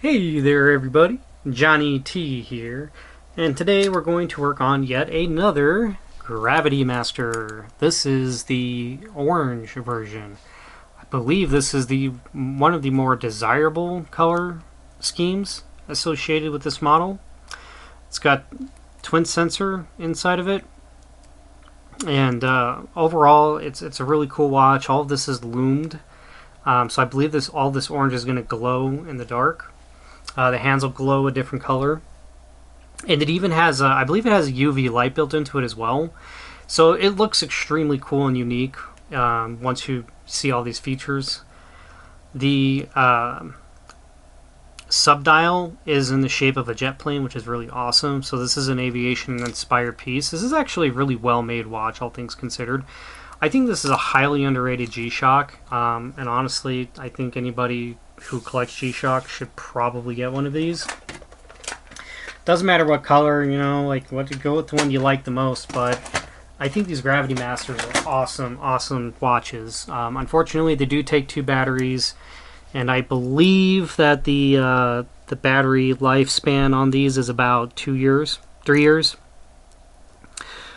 Hey there everybody, Johnny T here, and today we're going to work on yet another Gravity Master. This is the orange version. I believe this is one of the more desirable color schemes associated with this model. It's got twin sensor inside of it, and overall it's a really cool watch. All of this is loomed, so I believe all this orange is going to glow in the dark. The hands will glow a different color, and it even has I believe it has a UV light built into it as well, so it looks extremely cool and unique once you see all these features. The subdial is in the shape of a jet plane, which is really awesome. So this is an aviation inspired piece. This is actually a really well made watch, all things considered. I think this is a highly underrated G-shock, and honestly I think anybody who collects G-shock should probably get one of these. Doesn't matter what color, you know, like go with the one you like the most, but I think these Gravity Masters are awesome watches. Unfortunately, they do take 2 batteries, and I believe that the battery lifespan on these is about 3 years.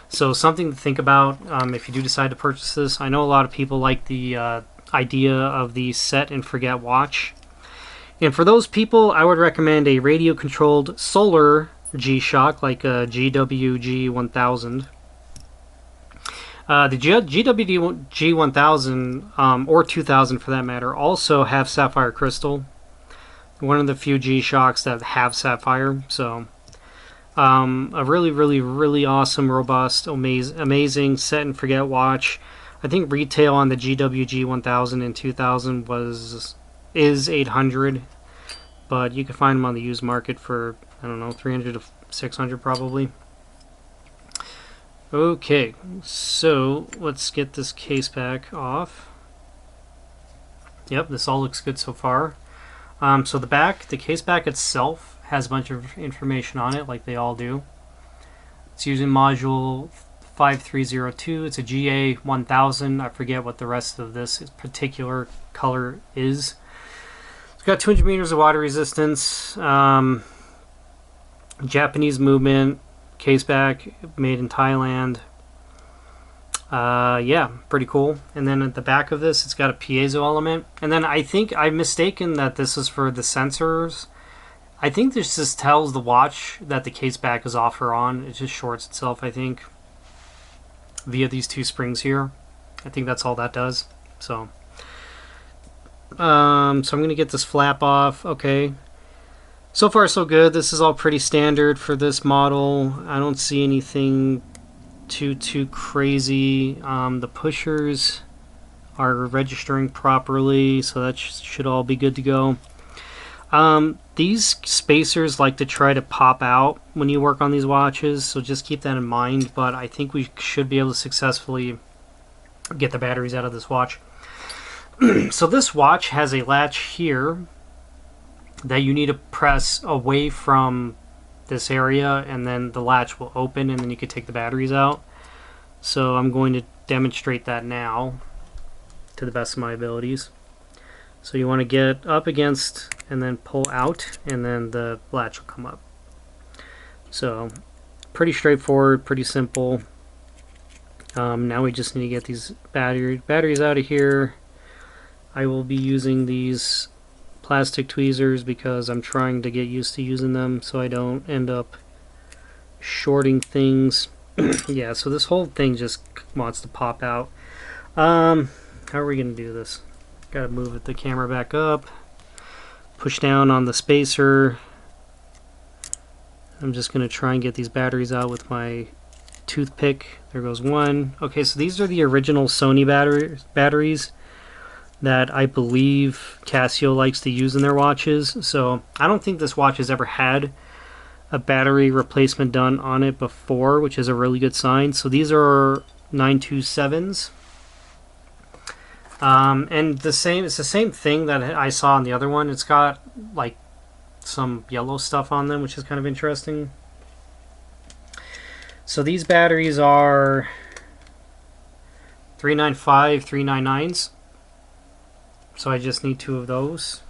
So something to think about if you do decide to purchase this. I know a lot of people like the idea of the set and forget watch, and for those people I would recommend a radio controlled solar G-shock like a GW G1000. The GW G1000 or 2000 for that matter also have sapphire crystal, one of the few G-shocks that have sapphire. So a really awesome, robust, amazing set and forget watch. I think retail on the GW G1000 and 2000 is $800, but you can find them on the used market for, I don't know, $300 to $600 probably. Okay, so let's get this case back off. Yep, this all looks good so far. So the case back itself has a bunch of information on it, like they all do. It's using module 5302. It's a GA1000. I forget what the rest of this particular color is. It's got 200 meters of water resistance, Japanese movement, case back, made in Thailand. Yeah, pretty cool. And then at the back of this, it's got a piezo element. And then I think I'm mistaken that this is for the sensors. I think this just tells the watch that the case back is off or on. It just shorts itself, I think, via these 2 springs here. I think that's all that does. So I'm going to get this flap off. Okay. So far so good. This is all pretty standard for this model. I don't see anything too crazy. The pushers are registering properly, so that should all be good to go. These spacers like to try to pop out when you work on these watches, so just keep that in mind, but I think we should be able to successfully get the batteries out of this watch. So this watch has a latch here that you need to press away from this area, and then the latch will open and then you can take the batteries out. So I'm going to demonstrate that now to the best of my abilities. So you want to get up against and then pull out, and then the latch will come up. So pretty straightforward, pretty simple. Now we just need to get these batteries out of here. I will be using these plastic tweezers because I'm trying to get used to using them so I don't end up shorting things. Yeah, so this whole thing just wants to pop out. How are we going to do this? Gotta move the camera back up, push down on the spacer. I'm just gonna try and get these batteries out with my toothpick. There goes one. Okay, so these are the original Sony batteries that I believe Casio likes to use in their watches. So I don't think this watch has ever had a battery replacement done on it before, which is a really good sign. So these are 927s. And it's the same thing that I saw on the other one. It's got like some yellow stuff on them, which is kind of interesting. So these batteries are 395, 399s. So I just need 2 of those.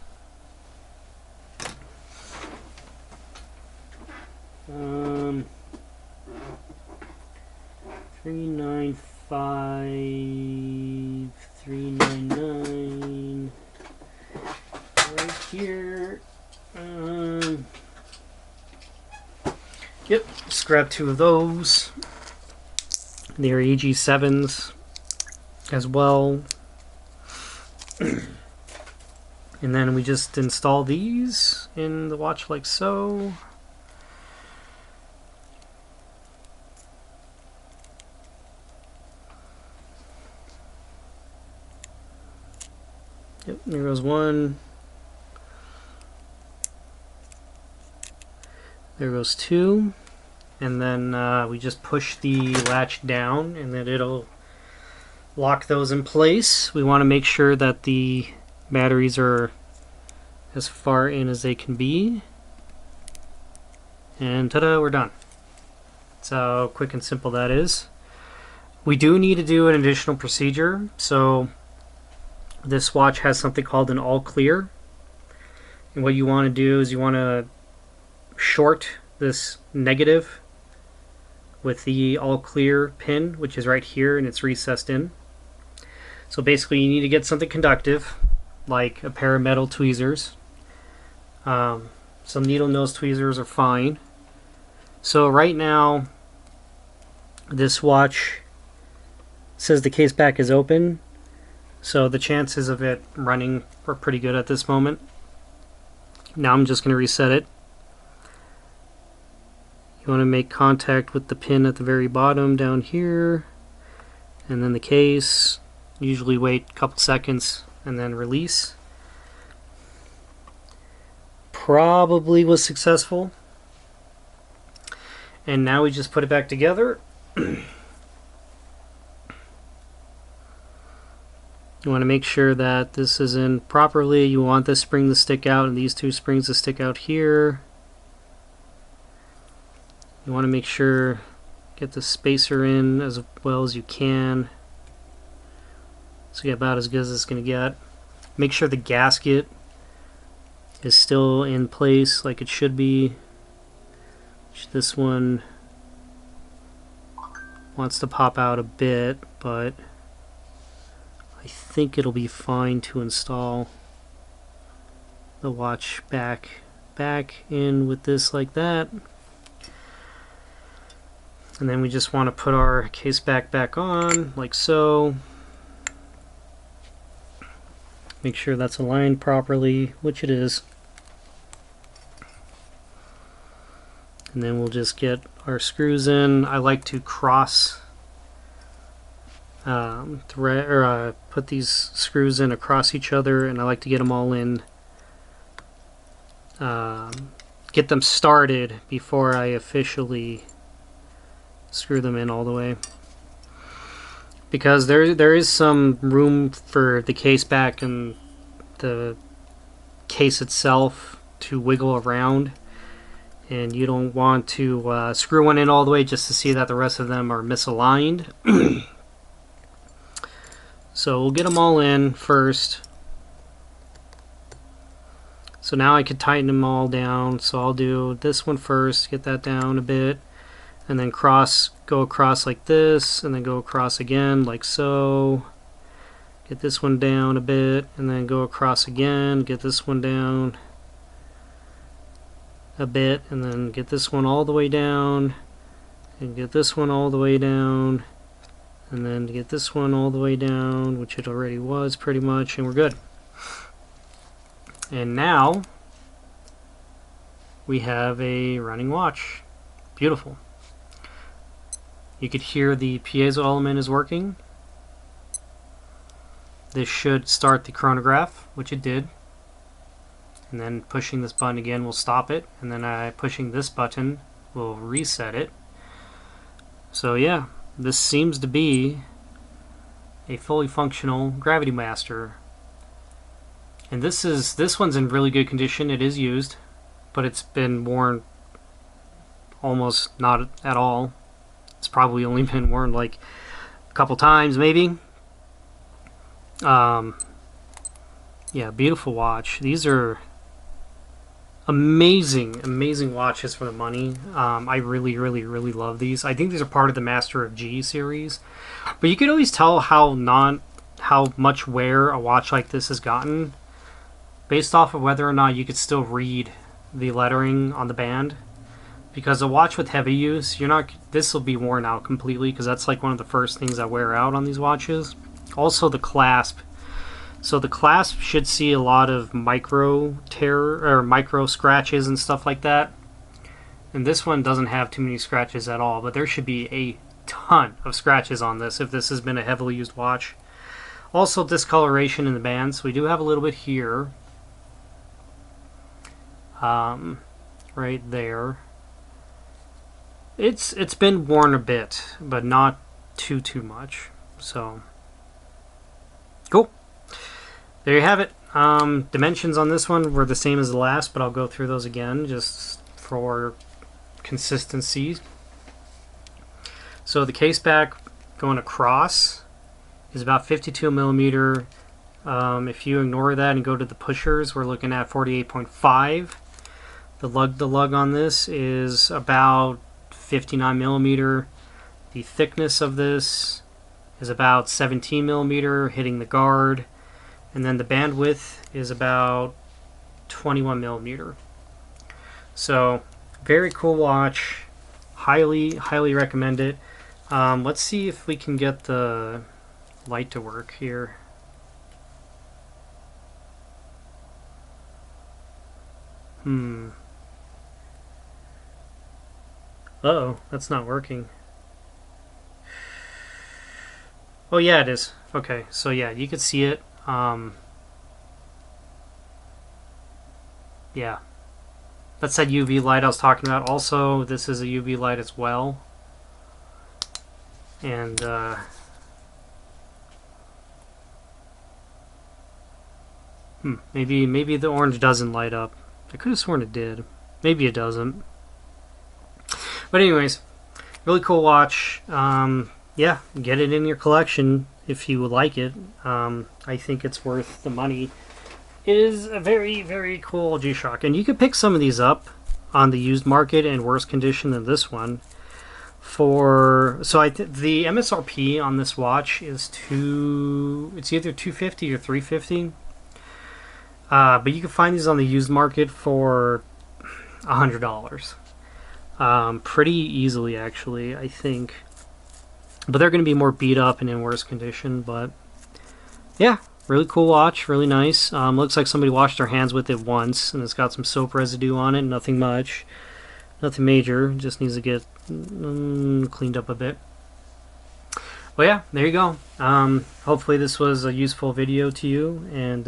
395, 399, right here. Yep, just grab 2 of those. They're AG7s as well. And then we just install these in the watch like so. Yep, there goes one. There goes 2. And then we just push the latch down and then it'll lock those in place. We want to make sure that the batteries are as far in as they can be. And ta-da, we're done. That's how quick and simple that is. We do need to do an additional procedure. So this watch has something called an all clear. And what you want to do is you want to short this negative with the all clear pin, which is right here and it's recessed in. So basically you need to get something conductive, like a pair of metal tweezers. Some needle nose tweezers are fine. So right now this watch says the case back is open, so the chances of it running are pretty good at this moment. Now I'm just going to reset it. You want to make contact with the pin at the very bottom down here, and then the case. Usually wait a couple seconds and then release. Probably was successful. And now we just put it back together. You want to make sure that this is in properly. You want this spring to stick out and these 2 springs to stick out here. You want to make sure get the spacer in as well as you can. So you get about as good as it's going to get. Make sure the gasket is still in place like it should be. This one wants to pop out a bit, but I think it'll be fine to install the watch back in with this like that. And then we just want to put our case back on like so. Make sure that's aligned properly, which it is. And then we'll just get our screws in. I like to cross put these screws in across each other, and I like to get them all in, get them started before I officially screw them in all the way, because there is some room for the case back and the case itself to wiggle around, and you don't want to screw one in all the way just to see that the rest of them are misaligned. So we'll get them all in first. So now I could tighten them all down. So I'll do this one first, get that down a bit, and then go across like this, and then go across again like so. Get this one down a bit, and then go across again, get this one down a bit, and then get this one all the way down, and get this one all the way down, and then get this one all the way down, which it already was pretty much, and we're good. And now we have a running watch. Beautiful. You could hear the piezo element is working. This should start the chronograph, which it did. And then pushing this button again will stop it, and then pushing this button will reset it. So yeah, this seems to be a fully functional Gravity Master. And this one's in really good condition. It is used, but it's been worn almost not at all. It's probably only been worn like a couple times maybe. Yeah, beautiful watch. These are Amazing watches for the money. I really love these. I think these are part of the Master of G series, but you can always tell how much wear a watch like this has gotten based off of whether or not you could still read the lettering on the band. Because a watch with heavy use, this will be worn out completely, because that's like one of the first things that wear out on these watches. Also the clasp. So the clasp should see a lot of micro scratches and stuff like that. And this one doesn't have too many scratches at all, but there should be a ton of scratches on this if this has been a heavily used watch. Also discoloration in the bands. We do have a little bit here. Right there. It's been worn a bit, but not too much. So cool. There you have it. Dimensions on this one were the same as the last, but I'll go through those again just for consistency. So the case back going across is about 52 millimeter. If you ignore that and go to the pushers, we're looking at 48.5. The lug on this is about 59 millimeter. The thickness of this is about 17 millimeter, hitting the guard, and then the bandwidth is about 21 millimeter. So very cool watch. Highly recommend it. Let's see if we can get the light to work here. Uh-oh, that's not working. Oh yeah, it is. Okay, so yeah, you could see it. Yeah. That's that UV light I was talking about. Also, this is a UV light as well. And maybe the orange doesn't light up. I could have sworn it did. Maybe it doesn't. But anyways, really cool watch. Yeah, get it in your collection if you would like it. I think it's worth the money. It is a very cool G-shock, and you could pick some of these up on the used market in worse condition than this one. The MSRP on this watch is it's either $250 or $350. But you can find these on the used market for $100. Pretty easily, actually, I think. But they're going to be more beat up and in worse condition. But yeah, really cool watch, really nice. Looks like somebody washed their hands with it once, and it's got some soap residue on it. Nothing much, nothing major. Just needs to get cleaned up a bit. But yeah, there you go. Hopefully this was a useful video to you, and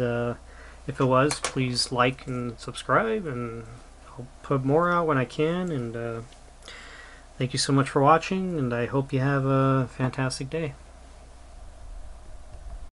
if it was, please like and subscribe, and I'll put more out when I can. And thank you so much for watching, and I hope you have a fantastic day.